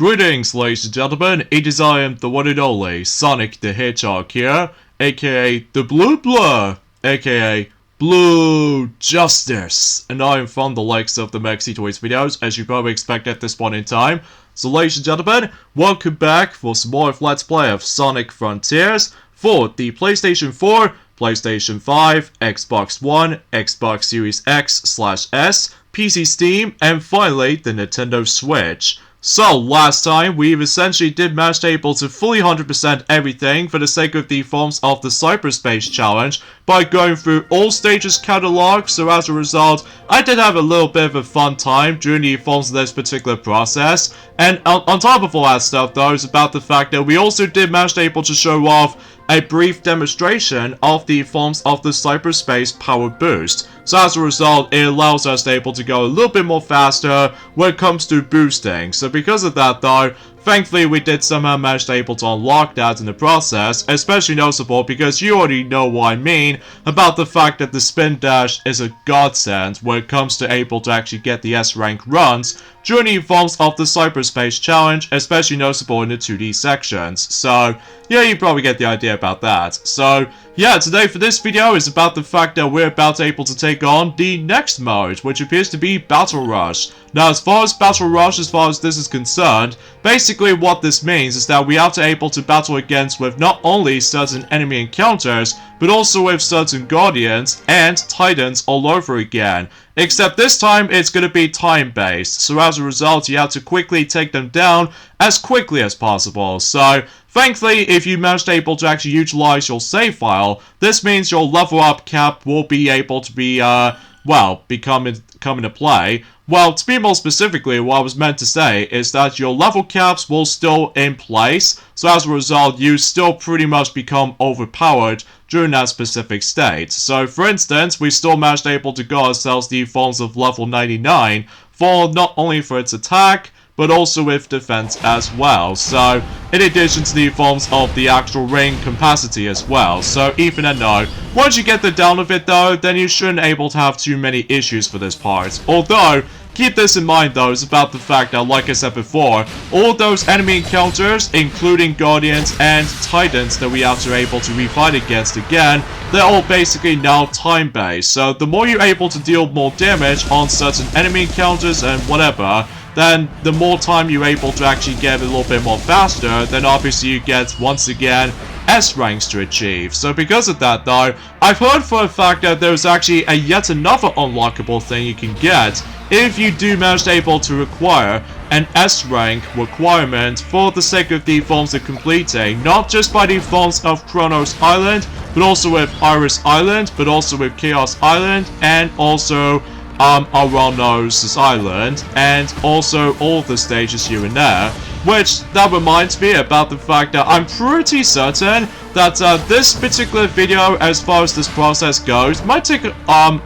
Greetings, ladies and gentlemen, it is I am the one and only Sonic the Hedgehog here, aka the Blue Blur, aka Blue Justice, and I am from the likes of the Maxi Toys videos, as you probably expect at this point in time. So ladies and gentlemen, welcome back for some more of Let's Play of Sonic Frontiers for the PlayStation 4, PlayStation 5, Xbox One, Xbox Series X/S, PC Steam, and finally the Nintendo Switch. So, last time, we've essentially did manage able to fully 100% everything for the sake of the forms of the Cyberspace Challenge by going through all stages catalog, so as a result, I did have a little bit of a fun time during the forms of this particular process. And on top of all that stuff though, is about the fact that we also did manage able to show off a brief demonstration of the forms of the Cyberspace Power Boost. So as a result, it allows us to able to go a little bit more faster when it comes to boosting. So because of that though, thankfully we did somehow manage to able to unlock that in the process, especially noticeable because you already know what I mean about the fact that the Spin Dash is a godsend when it comes to able to actually get the S-rank runs during the forms of the Cyberspace Challenge, especially noticeable in the 2D sections. So yeah, you probably get the idea about that. So yeah, today for this video is about the fact that we're about to able to take on the next mode, which appears to be Battle Rush. Now as far as Battle Rush, as far as this is concerned, basically what this means is that we are able to battle against with not only certain enemy encounters, but also with certain Guardians and Titans all over again. Except this time it's going to be time based, so as a result you have to quickly take them down as quickly as possible. So thankfully, if you managed able to actually utilize your save file, this means your level up cap will be able to be come into play. Well, to be more specifically, what I was meant to say is that your level caps will still in place, so as a result, you still pretty much become overpowered during that specific state. So, for instance, we still managed able to go ourselves the forms of level 99 for not only for its attack, but also with defense as well. So, in addition to the forms of the actual ring capacity as well. So, even and no, once you get the down of it though, then you shouldn't able to have too many issues for this part. Although, keep this in mind though, is about the fact that, like I said before, all those enemy encounters, including Guardians and Titans that we have to able to refight against again, they're all basically now time-based. So, the more you're able to deal more damage on certain enemy encounters and whatever, then the more time you're able to actually get a little bit more faster, then obviously you get, once again, S ranks to achieve. So because of that though, I've heard for a fact that there's actually a yet another unlockable thing you can get if you do manage able to acquire an S rank requirement for the sake of the forms of completing, not just by the forms of Kronos Island, but also with Iris Island, but also with Chaos Island, and also Aranos Island, and also all the stages here and there. Which, that reminds me about the fact that I'm pretty certain that this particular video, as far as this process goes, might take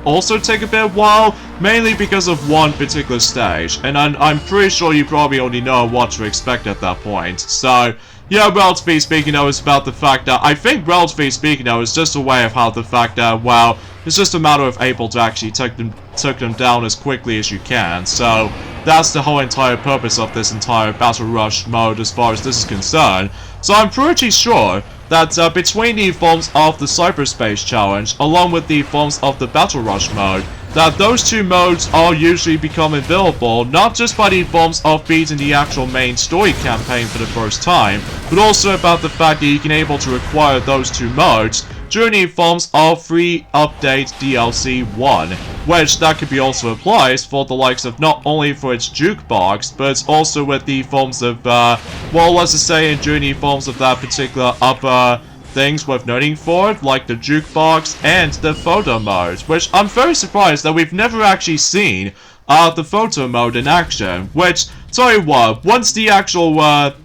also take a bit of while, mainly because of one particular stage, and I'm pretty sure you probably already know what to expect at that point. So yeah, relatively speaking though, it's about the fact that I think relatively speaking though, it's just a way of how the fact that, well, it's just a matter of able to actually take them down as quickly as you can. So that's the whole entire purpose of this entire Battle Rush mode as far as this is concerned. So I'm pretty sure that between the forms of the Cyberspace Challenge along with the forms of the Battle Rush mode, that those two modes are usually become available not just by the forms of beating the actual main story campaign for the first time, but also about the fact that you can able to acquire those two modes during the forms of free update DLC 1, which that could be also applied for the likes of not only for its jukebox, but also with the forms of, well, let's just say during the forms of that particular upper things worth noting for, like the jukebox and the photo mode, which I'm very surprised that we've never actually seen the photo mode in action, which, tell you what, once the actual,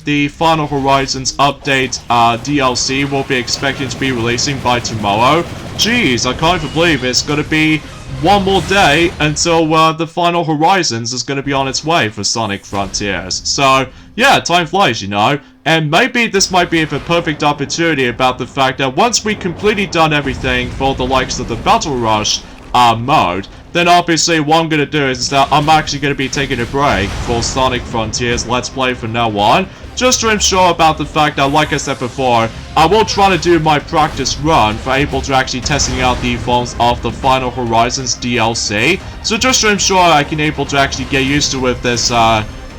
the Final Horizons update, DLC will be expected to be releasing by tomorrow, jeez, I can't even believe it's gonna be one more day until, the Final Horizons is gonna be on its way for Sonic Frontiers. So, yeah, time flies, you know, and maybe this might be the perfect opportunity about the fact that once we completely done everything for the likes of the Battle Rush, mode, then obviously what I'm going to do is that I'm actually going to be taking a break for Sonic Frontiers Let's Play from now on, just to ensure about the fact that, like I said before, I will try to do my practice run for able to actually testing out the forms of the Final Horizons DLC, so just to ensure I can able to actually get used to with this,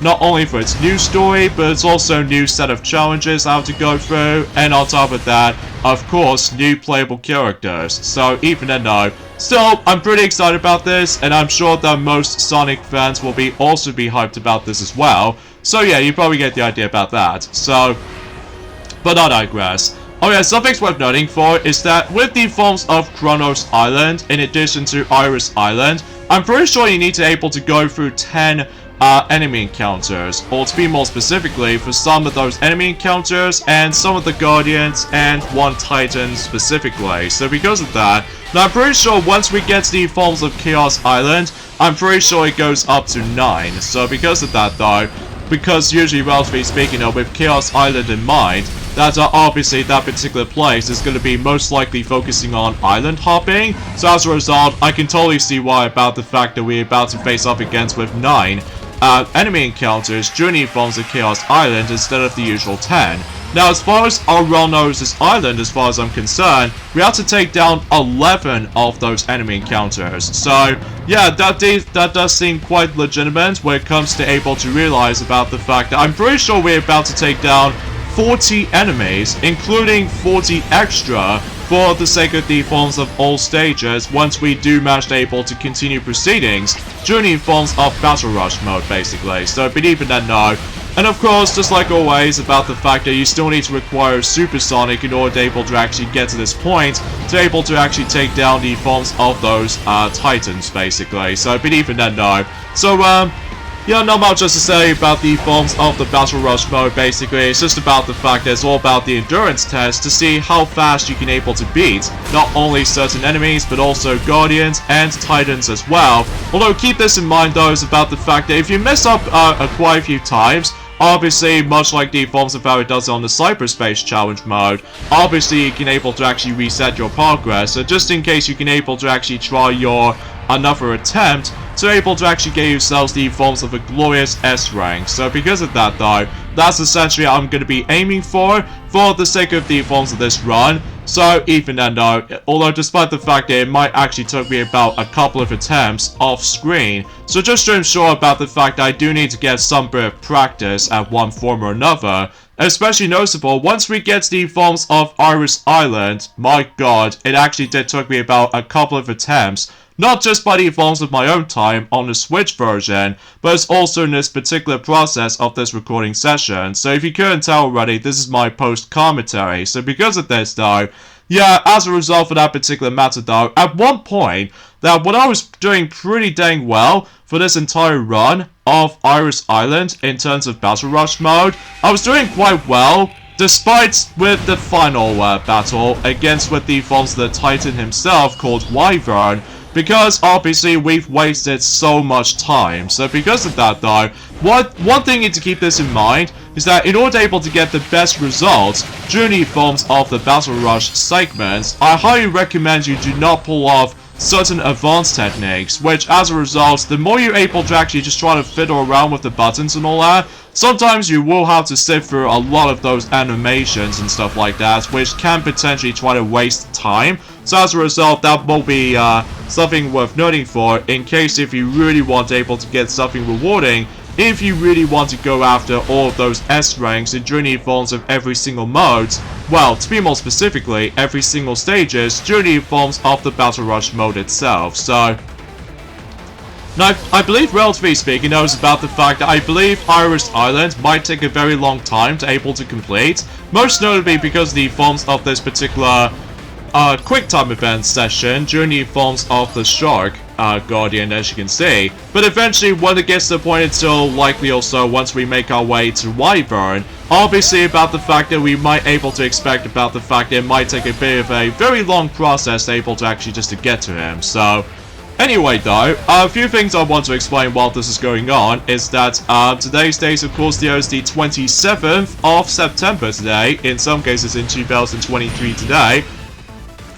not only for its new story, but it's also new set of challenges I have to go through, and on top of that, of course, new playable characters. So even then though, still, I'm pretty excited about this, and I'm sure that most Sonic fans will also be hyped about this as well. So yeah, you probably get the idea about that. So, but I digress. Oh yeah, something's worth noting for is that with the forms of Kronos Island, in addition to Iris Island, I'm pretty sure you need to able to go through 10 enemy encounters, or to be more specifically, for some of those enemy encounters and some of the Guardians and one Titan specifically. So because of that, now I'm pretty sure once we get to the forms of Chaos Island, I'm pretty sure it goes up to 9. So because of that though, because usually, relatively speaking, with Chaos Island in mind, that obviously that particular place is going to be most likely focusing on island hopping. So as a result, I can totally see why about the fact that we're about to face up against with 9 enemy encounters during the forms of Chaos Island instead of the usual 10. Now, as far as our Realnosis Island, as far as I'm concerned, we have to take down 11 of those enemy encounters. So, yeah, that does seem quite legitimate when it comes to able to realize about the fact that I'm pretty sure we're about to take down 40 enemies, including 40 extra, for the sake of the forms of all stages, once we do manage to able to continue proceedings during the forms of Battle Rush mode, basically. So, but even then, no. And of course, just like always, about the fact that you still need to require Supersonic in order to able to actually get to this point, to able to actually take down the forms of those Titans, basically. So, but even then, no. So, yeah, not much else to say about the forms of the Battle Rush mode, basically. It's just about the fact that it's all about the endurance test to see how fast you can able to beat not only certain enemies, but also Guardians and Titans as well. Although, keep this in mind, though, is about the fact that if you mess up quite a few times, obviously, much like the forms of how it does on the Cyberspace Challenge mode, obviously you can able to actually reset your progress, so just in case you can able to actually try your another attempt to able to actually get yourselves the forms of a glorious S rank. So because of that though, that's essentially what I'm going to be aiming for the sake of the forms of this run. So even then though, although despite the fact that it might actually took me about a couple of attempts off screen, so just to ensure about the fact that I do need to get some bit of practice at one form or another, especially noticeable once we get to the forms of Iris Island. My god, it actually did took me about a couple of attempts, not just by the forms of my own time on the Switch version, but it's also in this particular process of this recording session. So if you couldn't tell already, this is my post-commentary. So because of this though, yeah, as a result of that particular matter though, at one point, that when I was doing pretty dang well for this entire run of Iris Island in terms of Battle Rush mode, I was doing quite well, despite with the final battle against with the forms of the Titan himself called Wyvern, because obviously we've wasted so much time. So because of that though, one thing you need to keep this in mind is that in order to able to get the best results during the forms of the Battle Rush segments, I highly recommend you do not pull off certain advanced techniques, which as a result, the more you're able to actually just try to fiddle around with the buttons and all that, sometimes you will have to sit through a lot of those animations and stuff like that, which can potentially try to waste time. So as a result, that will be something worth noting for, in case if you really want able to get something rewarding, if you really want to go after all of those S ranks and during the forms of every single mode, well, to be more specifically, every single stages during the forms of the Battle Rush mode itself. So, now, I believe, relatively speaking, that was about the fact that I believe Iris Island might take a very long time to able to complete, most notably because the forms of this particular quick time event session during the forms of the Shark Guardian, as you can see. But eventually, when it gets to the point until likely also once we make our way to Wyvern, obviously about the fact that we might able to expect about the fact that it might take a bit of a very long process able to actually just to get to him. So anyway though, a few things I want to explain while this is going on is that today's date, of course, there is the 27th of September today, in some cases in 2023 today.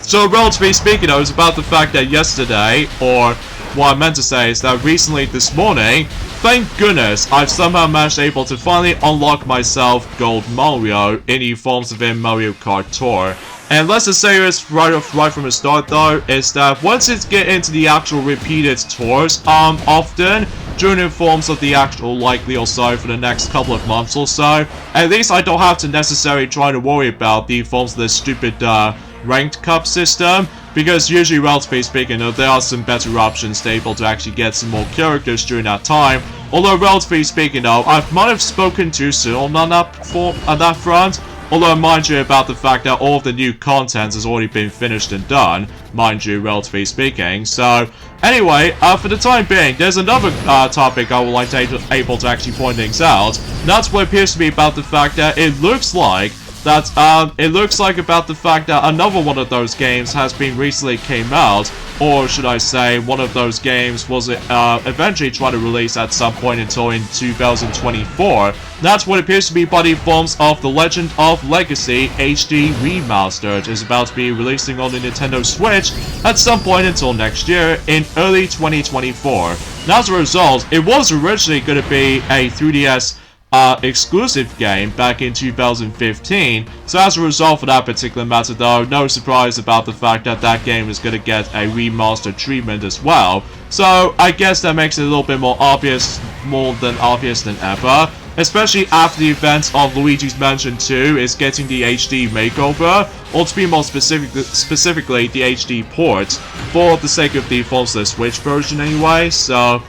So relatively speaking, it was about the fact that yesterday, or what I meant to say is that recently this morning, thank goodness, I've somehow managed able to finally unlock myself Gold Mario in the forms within Mario Kart Tour. And let's just say this right from the start though, is that once it get into the actual repeated tours, often, during the forms of the actual likely or so for the next couple of months or so, at least I don't have to necessarily try to worry about the forms of this stupid, ranked cup system, because usually, relatively speaking, there are some better options to able to actually get some more characters during that time. Although, relatively speaking though, I might have spoken too soon on that front. Although, mind you, about the fact that all of the new content has already been finished and done, mind you, relatively speaking. So, anyway, for the time being, there's another topic I would like to able to actually point things out. And that's what appears to be about the fact that it looks like about the fact that another one of those games has been recently came out, or should I say, one of those games was eventually trying to release at some point until in 2024. That's what appears to be by the forms of The Legend of Legacy HD Remastered is about to be releasing on the Nintendo Switch at some point until next year in early 2024. And as a result, it was originally going to be a 3DS exclusive game back in 2015, so as a result for that particular matter though, no surprise about the fact that that game is going to get a remastered treatment as well. So I guess that makes it a little bit more obvious than ever, especially after the event of Luigi's Mansion 2 is getting the HD makeover, or to be more specifically the HD port, for the sake of the Full Switch version anyway, so...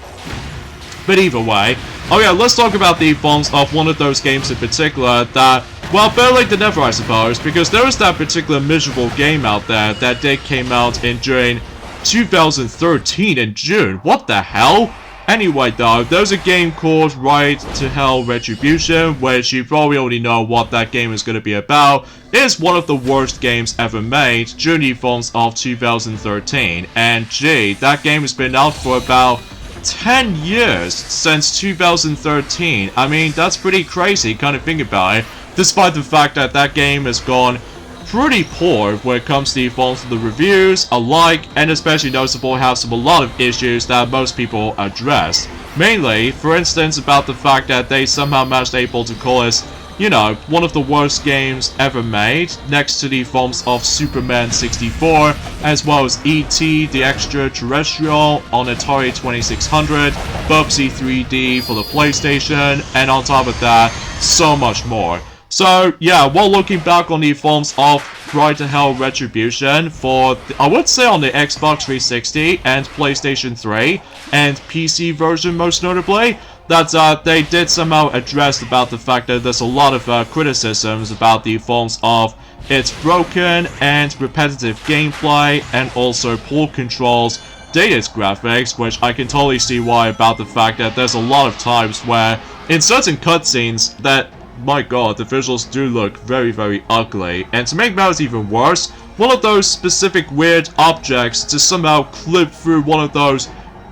But either way, oh yeah, let's talk about the forms of one of those games in particular that, well, better late than never, I suppose, because there was that particular miserable game out there that came out during 2013 in June. What the hell? Anyway though, there's a game called Ride to Hell Retribution, which you probably already know what that game is going to be about. It is one of the worst games ever made during the forms of 2013, and gee, that game has been out for about 10 years since 2013. I mean, that's pretty crazy, kind of think about it, despite the fact that that game has gone pretty poor when it comes to the forms of the reviews alike, and especially noticeable has a lot of issues that most people address. Mainly, for instance, about the fact that they somehow managed able to call us, you know, one of the worst games ever made, next to the forms of Superman 64, as well as E.T. the Extraterrestrial on Atari 2600, Bubsy 3D for the PlayStation, and on top of that, so much more. So, yeah, while looking back on the forms of Ride to Hell Retribution for, I would say on the Xbox 360 and PlayStation 3, and PC version most notably, that they did somehow address about the fact that there's a lot of criticisms about the forms of its broken and repetitive gameplay, and also poor controls, dated graphics, which I can totally see why about the fact that there's a lot of times where, in certain cutscenes, that, my god, the visuals do look very, very ugly. And to make matters even worse, one of those specific weird objects to somehow clip through one of those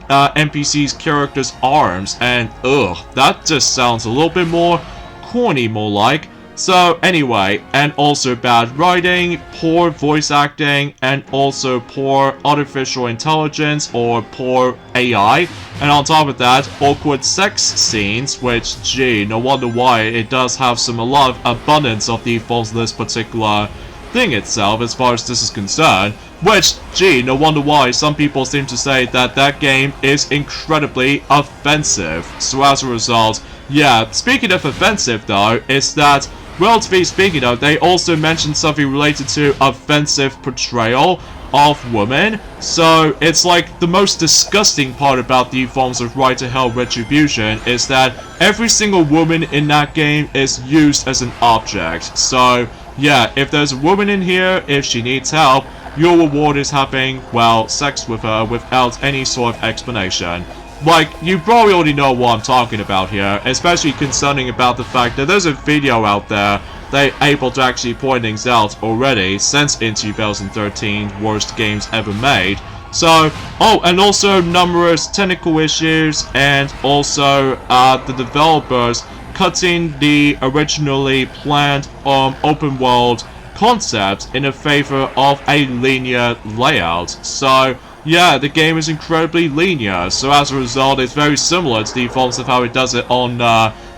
NPC's character's arms, and ugh, that just sounds a little bit more corny, more like. So anyway, and also bad writing, poor voice acting, and also poor artificial intelligence or poor AI, and on top of that, awkward sex scenes, which, gee, no wonder why it does have a lot of abundance of the forms of this particular thing itself as far as this is concerned. Which, gee, no wonder why some people seem to say that that game is incredibly offensive. So as a result, yeah, speaking of offensive though, is that, relatively speaking though, they also mentioned something related to offensive portrayal of women. So it's like the most disgusting part about the forms of Ride to Hell Retribution is that every single woman in that game is used as an object. So yeah, if there's a woman in here, if she needs help, your reward is having, well, sex with her without any sort of explanation. Like, you probably already know what I'm talking about here, especially concerning about the fact that there's a video out there they're able to actually point things out already since in 2013, worst games ever made. So, oh, and also numerous technical issues, and also the developers cutting the originally planned open world concept in a favor of a linear layout. So, yeah, the game is incredibly linear, so as a result, it's very similar to the forms of how it does it on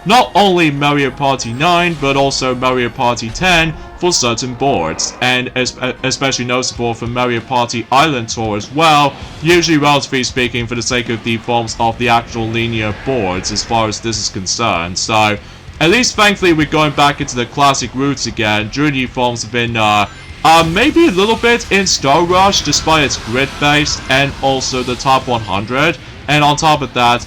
not only Mario Party 9, but also Mario Party 10 for certain boards, and especially noticeable for Mario Party Island Tour as well, usually relatively speaking for the sake of the forms of the actual linear boards as far as this is concerned. So, at least thankfully we're going back into the classic roots again. Drew forms have been maybe a little bit in Star Rush despite its grid-based and also the top 100. And on top of that,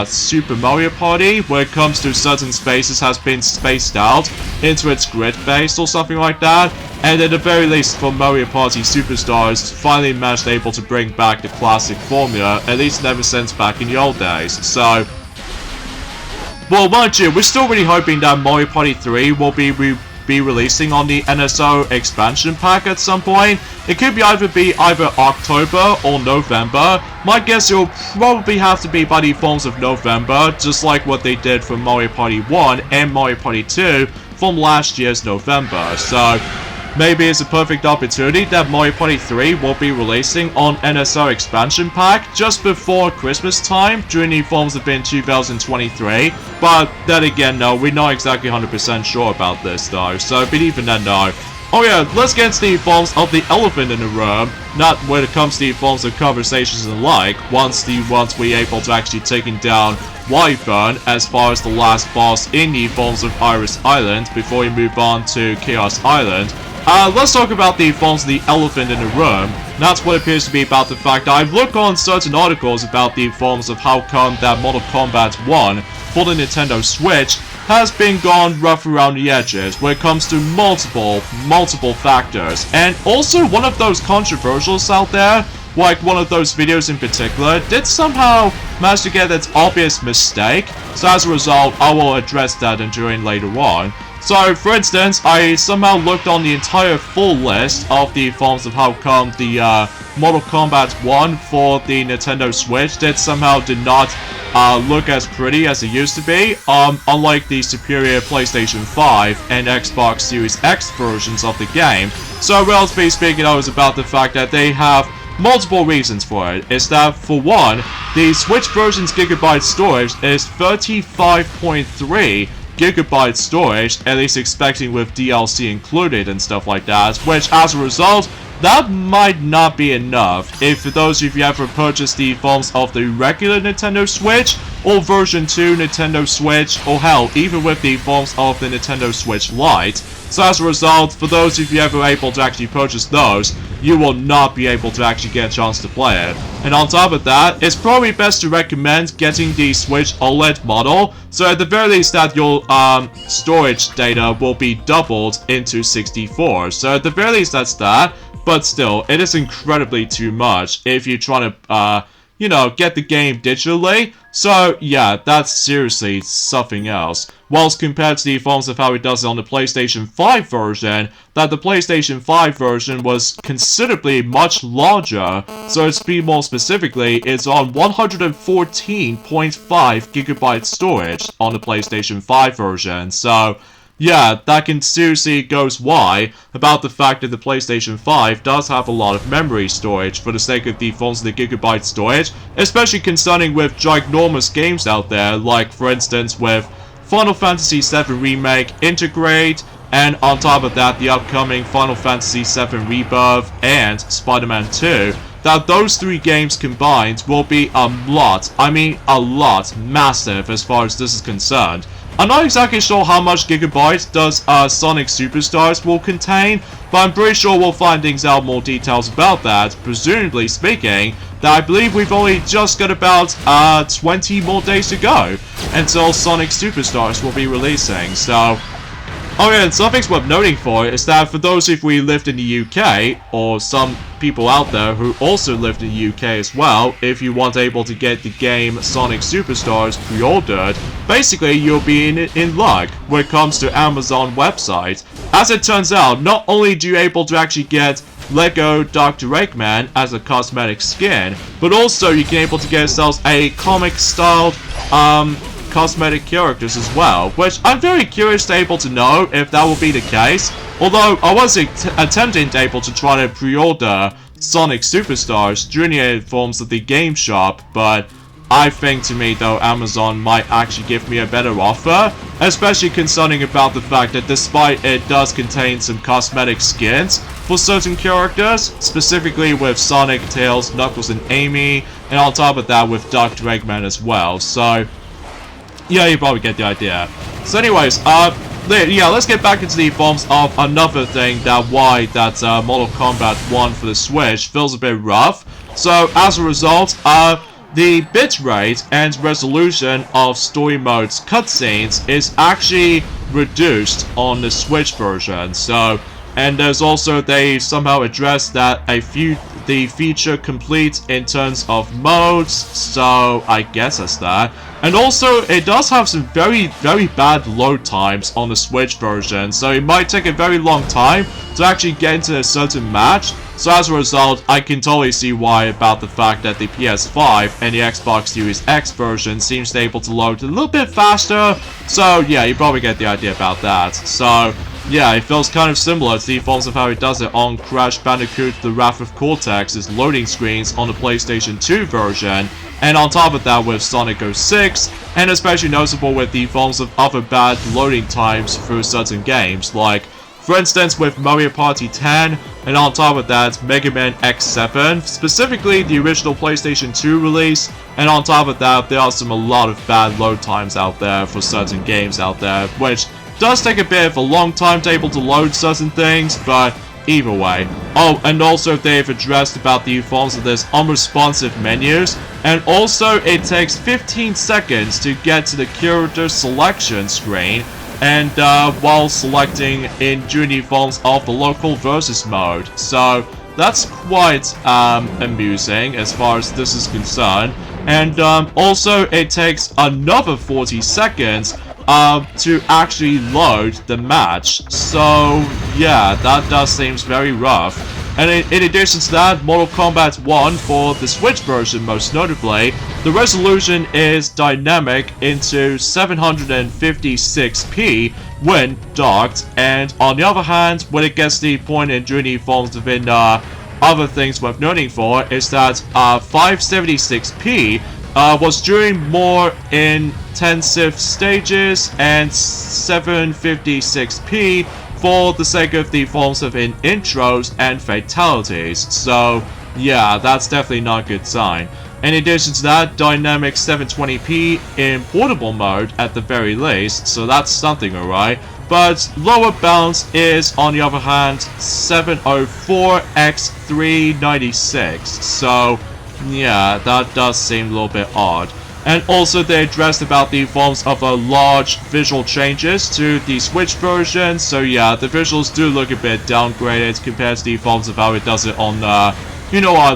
Super Mario Party, where it comes to certain spaces, has been spaced out into its grid-based or something like that. And at the very least, for Mario Party Superstars, finally managed able to bring back the classic formula, at least never since back in the old days. So, well, mind you, we're still really hoping that Mario Party 3 will be releasing on the NSO expansion pack at some point. It could be either October or November. My guess it will probably have to be by the forms of November, just like what they did for Mario Party 1 and Mario Party 2 from last year's November. So maybe it's a perfect opportunity that Mario Party 3 will be releasing on NSO expansion pack just before Christmas time during the forms of in 2023. But then again, no, we're not exactly 100% sure about this though, so but even then, no. Oh yeah, let's get into the forms of the elephant in the room, not when it comes to the forms of conversations and like, once we're able to actually taking down Wyvern as far as the last boss in the forms of Iris Island before we move on to Chaos Island. Let's talk about the forms of the elephant in the room. That's what appears to be about the fact that I've looked on certain articles about the forms of how come that Mortal Kombat 1 for the Nintendo Switch has been gone rough around the edges when it comes to multiple factors. And also one of those controversials out there, like one of those videos in particular, did somehow manage to get its obvious mistake. So as a result, I will address that during later on. So, for instance, I somehow looked on the entire full list of the forms of how come the Mortal Kombat 1 for the Nintendo Switch did not look as pretty as it used to be, unlike the superior PlayStation 5 and Xbox Series X versions of the game. So, relatively speaking, I was about the fact that they have multiple reasons for it. Is that, for one, the Switch version's gigabyte storage is 35.3 gigabyte storage, at least expecting with DLC included and stuff like that, which as a result, that might not be enough if for those of you who ever purchased the forms of the regular Nintendo Switch or version 2 Nintendo Switch, or hell, even with the forms of the Nintendo Switch Lite. So as a result, for those of you ever able to actually purchase those, you will not be able to actually get a chance to play it. And on top of that, it's probably best to recommend getting the Switch OLED model, so at the very least that your storage data will be doubled into 64. So at the very least that's that, but still, it is incredibly too much if you're trying to, you know, get the game digitally. So yeah, that's seriously something else. Whilst compared to the forms of how it does it on the PlayStation 5 version, that the PlayStation 5 version was considerably much larger. So to be more specifically, it's on 114.5 gigabyte storage on the PlayStation 5 version. So yeah, that can seriously goes why about the fact that the PlayStation 5 does have a lot of memory storage for the sake of the forms of the gigabyte storage, especially concerning with ginormous games out there, like for instance with Final Fantasy VII Remake, Integrate, and on top of that the upcoming Final Fantasy VII Rebirth and Spider-Man 2. That those three games combined will be a lot, I mean a lot, massive as far as this is concerned. I'm not exactly sure how much gigabytes does Sonic Superstars will contain, but I'm pretty sure we'll find things out more details about that, presumably speaking, that I believe we've only just got about 20 more days to go until Sonic Superstars will be releasing, so oh yeah, and something's worth noting for is that for those if we lived in the UK, or some people out there who also lived in the UK as well, if you weren't able to get the game Sonic Superstars pre-ordered, basically you'll be in luck when it comes to Amazon website. As it turns out, not only do you able to actually get Lego Dr. Eggman as a cosmetic skin, but also you can able to get yourselves a comic-styled, cosmetic characters as well, which I'm very curious to able to know if that will be the case. Although I was attempting to able to try to pre-order Sonic Superstars Junior forms of the Game Shop, but I think to me though Amazon might actually give me a better offer, especially concerning about the fact that despite it does contain some cosmetic skins for certain characters, specifically with Sonic, Tails, Knuckles, and Amy, and on top of that with Dr. Eggman as well. So yeah, you probably get the idea. So anyways, yeah, let's get back into the forms of another thing that Mortal Kombat 1 for the Switch feels a bit rough. So as a result, the bitrate and resolution of story mode's cutscenes is actually reduced on the Switch version. So, and there's also, they somehow addressed that the feature complete in terms of modes, so I guess that's that. And also, it does have some very, very bad load times on the Switch version, so it might take a very long time to actually get into a certain match. So as a result, I can totally see why about the fact that the PS5 and the Xbox Series X version seems to be able to load a little bit faster. So yeah, you probably get the idea about that. So yeah, it feels kind of similar to the forms of how it does it on Crash Bandicoot The Wrath of Cortex's loading screens on the PlayStation 2 version, and on top of that with Sonic 06, and especially noticeable with the forms of other bad loading times for certain games, like for instance with Mario Party 10, and on top of that Mega Man X7, specifically the original PlayStation 2 release, and on top of that there are a lot of bad load times out there for certain games out there, which does take a bit of a long timetable to load certain things, but either way. Oh, and also they've addressed about the forms of this unresponsive menus, and also it takes 15 seconds to get to the character selection screen, and while selecting in during forms of the local versus mode. So that's quite amusing as far as this is concerned. And also it takes another 40 seconds to actually load the match. So yeah, that does seems very rough. And in addition to that, Mortal Kombat 1 for the Switch version most notably, the resolution is dynamic into 756p when docked, and on the other hand, when it gets the point in Journey forms within other things worth noting for is that 576p was during more intensive stages, and 756p for the sake of the forms of in intros and fatalities. So yeah, that's definitely not a good sign. In addition to that, dynamic 720p in portable mode at the very least, so that's something, alright. But lower bounds is, on the other hand, 704x396. So yeah, that does seem a little bit odd. And also they addressed about the forms of large visual changes to the Switch version. So yeah, the visuals do look a bit downgraded compared to the forms of how it does it on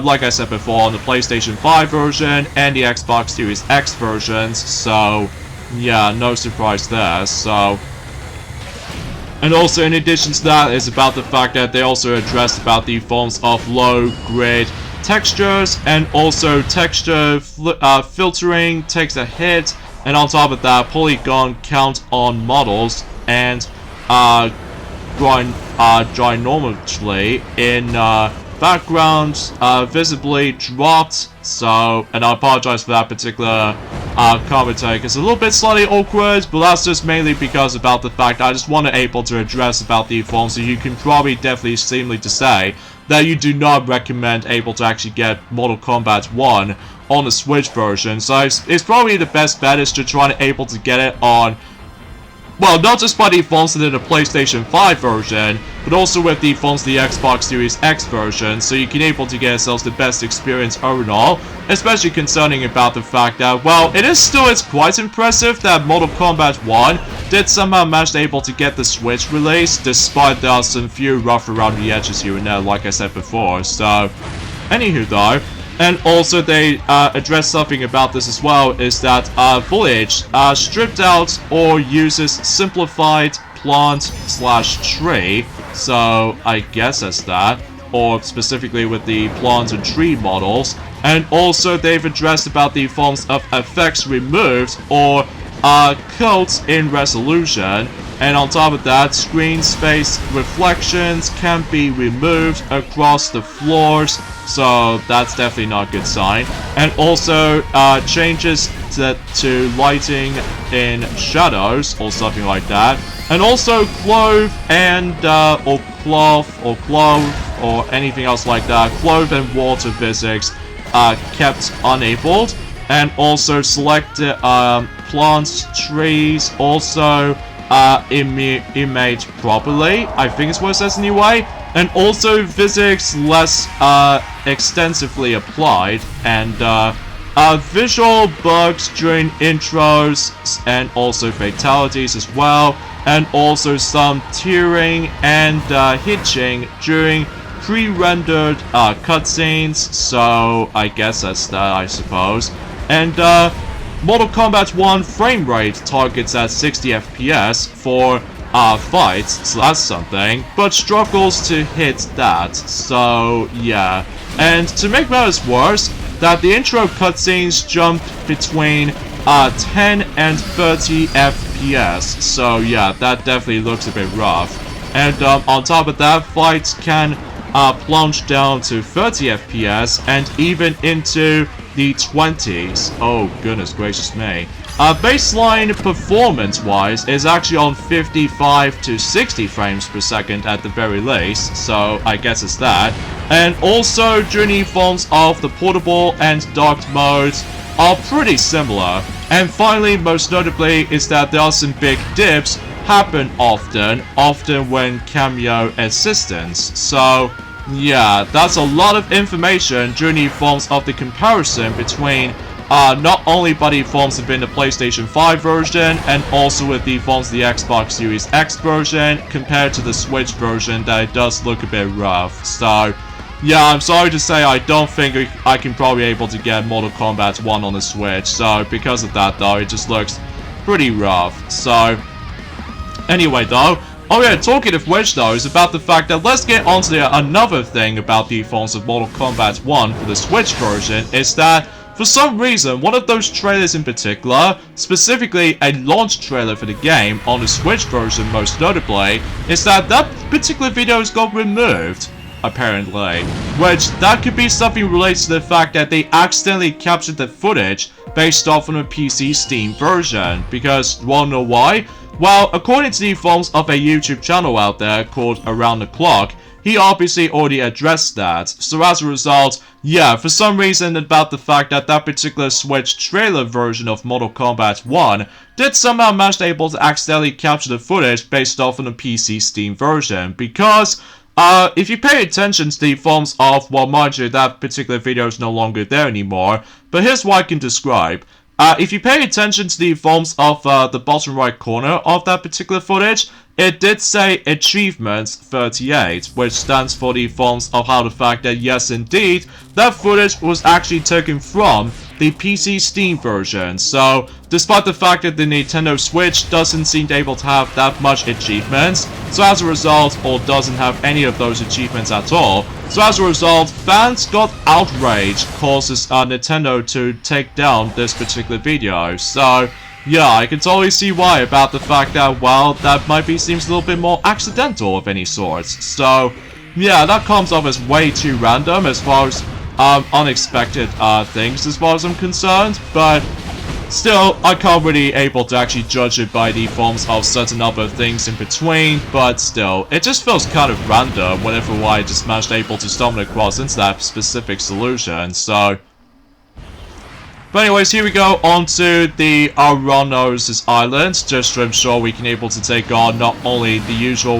like I said before, on the PlayStation 5 version and the Xbox Series X versions. So yeah, no surprise there. So, and also in addition to that is about the fact that they also addressed about the forms of low grid textures, and also texture filtering takes a hit, and on top of that polygon count on models and ginormously in background visibly dropped. So, and I apologize for that particular commentary, because it's a little bit slightly awkward, but that's just mainly because about the fact I just wanted able to address about the forms, so you can probably definitely seemly to say that you do not recommend able to actually get Mortal Kombat 1 on the Switch version. So it's probably the best bet is to try and able to get it on, well, not just by the forms of the PlayStation 5 version, but also with the forms of the Xbox Series X version, so you can able to get yourselves the best experience overall, especially concerning about the fact that, well, it's quite impressive that Mortal Kombat 1 did somehow manage to able to get the Switch release, despite there are some few rough around the edges here and there, like I said before. So, anywho though, and also they address something about this as well, is that foliage stripped out or uses simplified plant/tree, so I guess that's that, or specifically with the plant and tree models. And also they've addressed about the forms of effects removed or cut in resolution, and on top of that, screen space reflections can be removed across the floors so that's definitely not a good sign. And also changes to lighting in shadows or something like that. And also clove and or cloth or clove or anything else like that. Clove and water physics kept unenabled. And also selected plants, trees also emit properly. I think it's what it says anyway. And also physics less extensively applied. And visual bugs during intros and also fatalities as well. And also some tearing and hitching during pre-rendered cutscenes. So I guess that's that, I suppose. And Mortal Kombat 1 frame rate targets at 60 FPS for fights, so that's something, but struggles to hit that, so yeah. And to make matters worse, that the intro cutscenes jump between 10 and 30 FPS, so yeah, that definitely looks a bit rough. And on top of that, fights can plunge down to 30 FPS and even into the 20s. Oh, goodness gracious me. Baseline performance-wise is actually on 55 to 60 frames per second at the very least, so I guess it's that. And also, during forms of the portable and docked modes are pretty similar. And finally, most notably, is that there are some big dips happen often when cameo assistance. So yeah, that's a lot of information during the forms of the comparison between not only by the forms within the PlayStation 5 version and also with the forms of the Xbox Series X version compared to the Switch version, that it does look a bit rough. So yeah, I'm sorry to say I don't think I can probably able to get Mortal Kombat 1 on the Switch. So because of that though, it just looks pretty rough. So anyway though, oh yeah, talking of which though, is about the fact that let's get on to another thing about the forms of Mortal Kombat 1 for the Switch version, is that for some reason, one of those trailers in particular, specifically a launch trailer for the game on the Switch version most notably, is that particular videos got removed, apparently. Which, that could be something related to the fact that they accidentally captured the footage based off on a PC Steam version, because, wanna know why? Well, according to the forms of a YouTube channel out there called Around the Clock, he obviously already addressed that. So as a result, yeah, for some reason about the fact that that particular Switch trailer version of Mortal Kombat 1 did somehow manage to able to accidentally capture the footage based off on the PC Steam version. Because if you pay attention to the forms of, well, mind you, that particular video is no longer there anymore, but here's what I can describe. If you pay attention to the forms of the bottom right corner of that particular footage, it did say Achievements 38, which stands for the forms of how the fact that yes indeed, that footage was actually taken from the PC Steam version. So, despite the fact that the Nintendo Switch doesn't seem to able to have that much achievements, so as a result, or doesn't have any of those achievements at all, so as a result, fans got outraged, causes Nintendo to take down this particular video. So, yeah, I can totally see why about the fact that, well, that seems a little bit more accidental of any sort. So, yeah, that comes off as way too random as far as unexpected things as far as I'm concerned, but still, I can't really able to actually judge it by the forms of certain other things in between, but still, it just feels kind of random whenever I just managed able to stumble across into that specific solution, so. But anyways, here we go onto the Aranos' Island, just to ensure we can able to take on not only the usual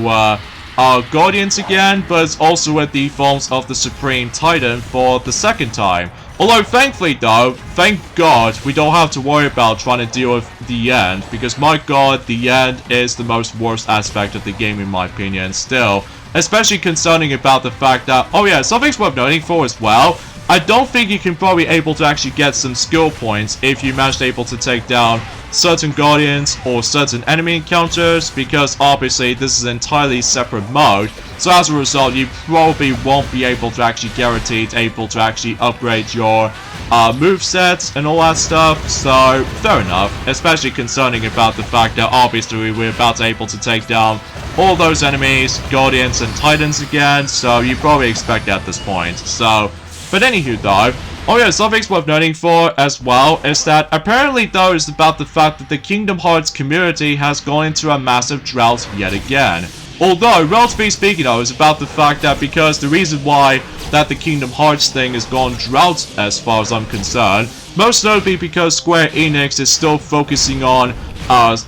Guardians again, but also with the forms of the Supreme Titan for the second time. Although thankfully though, thank God, we don't have to worry about trying to deal with the end, because my god, the end is the most worst aspect of the game in my opinion still. Especially concerning about the fact that, oh yeah, something's worth noting for as well. I don't think you can probably able to actually get some skill points if you manage to able to take down certain guardians or certain enemy encounters, because obviously this is an entirely separate mode. So as a result, you probably won't be able to actually guaranteed able to actually upgrade your movesets and all that stuff. So fair enough, especially concerning about the fact that obviously we're about to able to take down all those enemies, guardians and titans again. So you probably expect at this point. So But anywho though, oh yeah, something's worth noting for as well is that apparently though is about the fact that the Kingdom Hearts community has gone into a massive drought yet again. Although, relatively speaking though, is about the fact that because the reason why that the Kingdom Hearts thing is gone drought as far as I'm concerned, most notably because Square Enix is still focusing on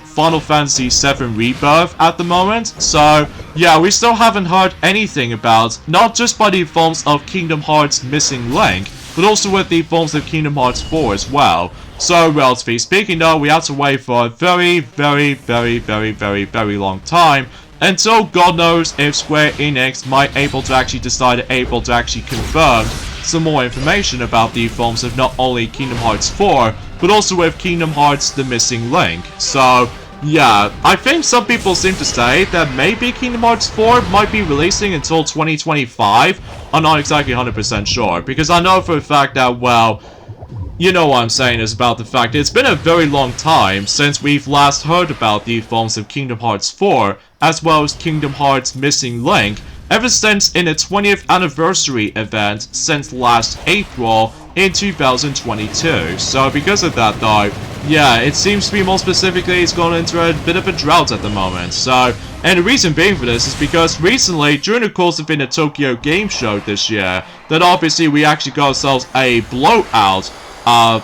Final Fantasy VII Rebirth at the moment. So, yeah, we still haven't heard anything about, not just by the forms of Kingdom Hearts Missing Link, but also with the forms of Kingdom Hearts 4 as well. So, relatively speaking though, we have to wait for a very long time until God knows if Square Enix might able to actually confirm some more information about the forms of not only Kingdom Hearts 4, but also with Kingdom Hearts The Missing Link. So, yeah, I think some people seem to say that maybe Kingdom Hearts 4 might be releasing until 2025. I'm not exactly 100% sure, because I know for a fact that, well, you know what I'm saying is about the fact it's been a very long time since we've last heard about the forms of Kingdom Hearts 4, as well as Kingdom Hearts Missing Link, ever since in its 20th anniversary event since last April in 2022. So because of that though, yeah, it seems to be more specifically it's gone into a bit of a drought at the moment. So, and the reason being for this is because recently, during the course of the Tokyo Game Show this year, that obviously we actually got ourselves a blowout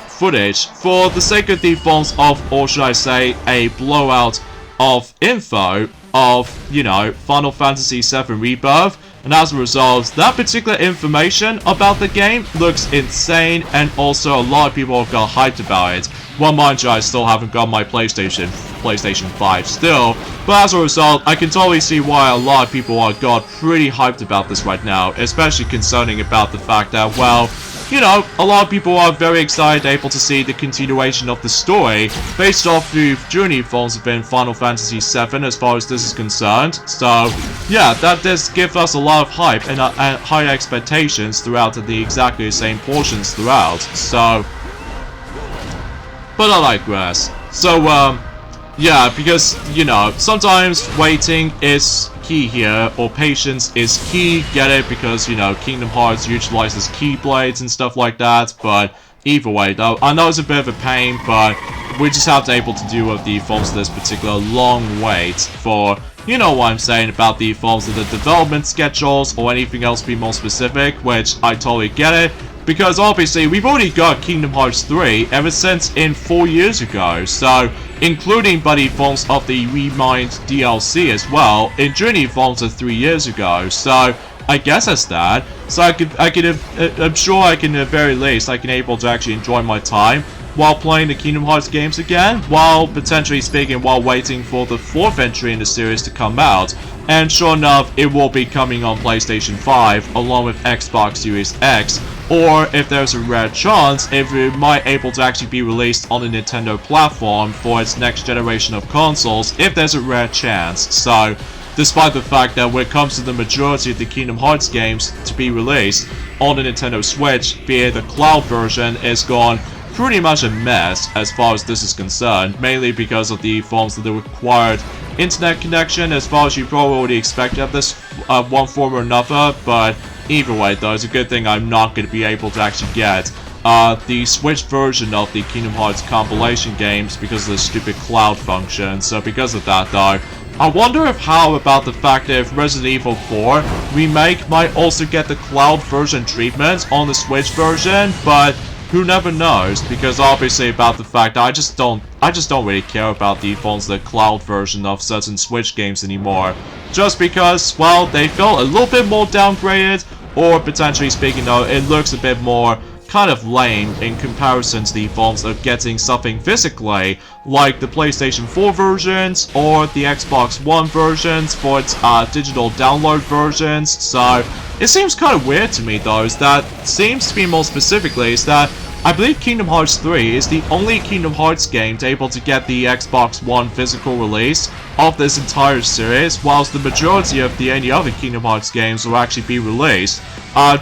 footage for the sake of the forms of, or should I say, a blowout of info of, you know, Final Fantasy VII Rebirth, and as a result, that particular information about the game looks insane, and also a lot of people have got hyped about it. Well, mind you, I still haven't got my PlayStation 5 still, but as a result, I can totally see why a lot of people are got pretty hyped about this right now, especially concerning about the fact that, well, you know, a lot of people are very excited able to see the continuation of the story based off the journey forms within Final Fantasy VII as far as this is concerned. So, yeah, that does give us a lot of hype and high expectations throughout the exactly the same portions throughout. So, but I digress. So, yeah, because, you know, sometimes waiting is key here, or patience is key, get it, because, you know, Kingdom Hearts utilizes keyblades and stuff like that, but either way, though, I know it's a bit of a pain, but we just have to able to deal with the forms of this particular long wait for, you know what I'm saying, about the forms of the development schedules, or anything else be more specific, which I totally get it. Because obviously, we've already got Kingdom Hearts 3 ever since in 4 years ago, so including buddy forms of the Remind DLC as well, in Journey forms of 3 years ago, so I guess that's that. So I'm sure I can, at the very least, I can able to actually enjoy my time while playing the Kingdom Hearts games again, while potentially speaking, while waiting for the 4th entry in the series to come out. And sure enough, it will be coming on PlayStation 5 along with Xbox Series X, or if there's a rare chance, if it might able to actually be released on the Nintendo platform for its next generation of consoles, if there's a rare chance. So, despite the fact that when it comes to the majority of the Kingdom Hearts games to be released on the Nintendo Switch, via the cloud version, is gone pretty much a mess as far as this is concerned, mainly because of the forms of the required internet connection, as far as you probably already expect of this one form or another, but either way though, it's a good thing I'm not going to be able to actually get the Switch version of the Kingdom Hearts compilation games because of the stupid cloud function. So because of that though, I wonder if how about the fact that if Resident Evil 4 Remake might also get the cloud version treatment on the Switch version, but who never knows, because obviously about the fact that I just don't really care about the phones, the cloud version of certain Switch games anymore. Just because, well, they feel a little bit more downgraded, or potentially speaking though, it looks a bit more kind of lame in comparison to the forms of getting something physically, like the PlayStation 4 versions, or the Xbox One versions for its digital download versions. So, it seems kind of weird to me though, is that, seems to be more specifically, is that I believe Kingdom Hearts 3 is the only Kingdom Hearts game to able to get the Xbox One physical release of this entire series, whilst the majority of the any other Kingdom Hearts games will actually be released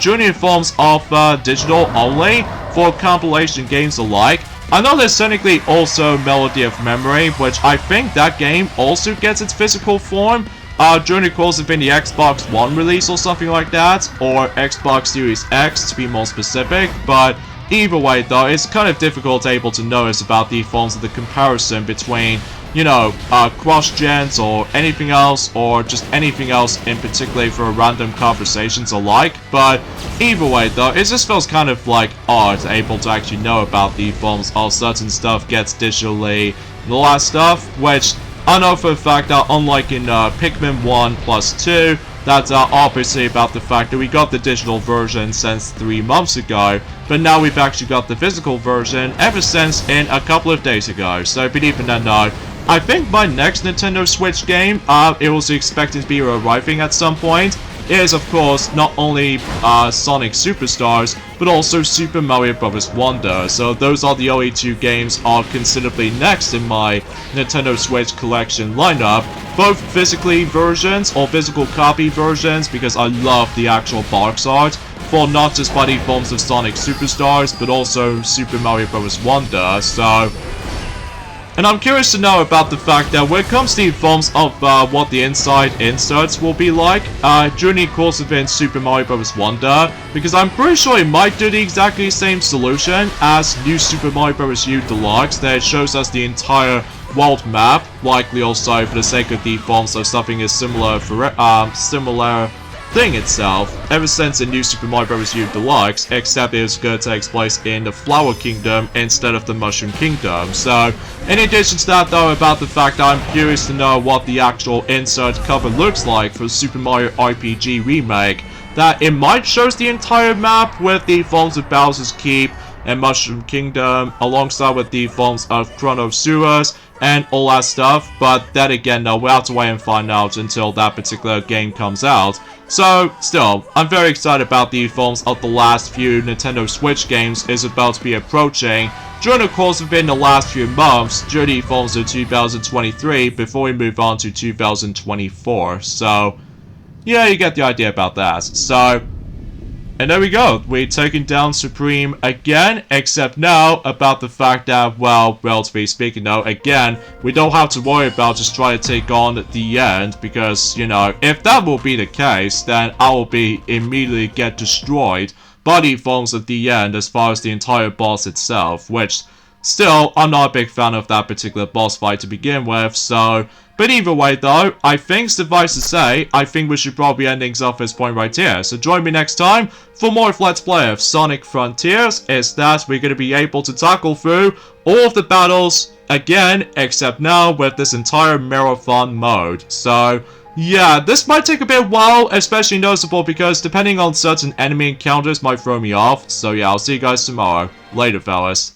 during forms of digital only for compilation games alike. I know there's technically also Melody of Memory, which I think that game also gets its physical form during the course of the Xbox One release or something like that, or Xbox Series X to be more specific, but either way though, it's kind of difficult able to notice about the forms of the comparison between, you know, cross-gens or anything else, or just anything else in particular for random conversations alike. But either way though, it just feels kind of like odd able to actually know about the forms of certain stuff gets digitally and all that stuff, which I know for a fact that unlike in Pikmin 1 plus 2, that's obviously about the fact that we got the digital version since 3 months ago, but now we've actually got the physical version ever since in a couple of days ago. So believe it or not, I think my next Nintendo Switch game, it was expected to be arriving at some point, is of course not only Sonic Superstars, but also Super Mario Bros. Wonder. So those are the only 2 games are considerably next in my Nintendo Switch collection lineup. Both physically versions, or physical copy versions, because I love the actual box art for not just by the forms of Sonic Superstars, but also Super Mario Bros. Wonder. So, and I'm curious to know about the fact that when it comes to the forms of what the inside inserts will be like during the course of in Super Mario Bros. Wonder, because I'm pretty sure it might do the exactly same solution as New Super Mario Bros. U Deluxe, that it shows us the entire world map, likely also for the sake of the forms of something is similar for similar thing itself, ever since in New Super Mario Bros. U Deluxe, except it was going to take place in the Flower Kingdom instead of the Mushroom Kingdom. So, in addition to that though, about the fact that I'm curious to know what the actual insert cover looks like for Super Mario RPG Remake, that it might show the entire map with the forms of Bowser's Keep and Mushroom Kingdom, alongside with the forms of Chronosaurus and all that stuff, but then again, no, we'll have to wait and find out until that particular game comes out. So, still, I'm very excited about the forms of the last few Nintendo Switch games is about to be approaching during the course of the last few months, during the forms of 2023, before we move on to 2024. So, yeah, you get the idea about that. So, and there we go, we're taking down Supreme again, except now about the fact that, well, relatively speaking though, again, we don't have to worry about just trying to take on the end, because, you know, if that will be the case, then I will be immediately get destroyed by the forms of the end as far as the entire boss itself, which, still, I'm not a big fan of that particular boss fight to begin with, so, but either way though, I think suffice to say, I think we should probably end things off this point right here. So join me next time for more of Let's Play of Sonic Frontiers, is that we're going to be able to tackle through all of the battles again, except now with this entire marathon mode. So, yeah, this might take a bit of while, especially noticeable because depending on certain enemy encounters might throw me off. So yeah, I'll see you guys tomorrow. Later, fellas.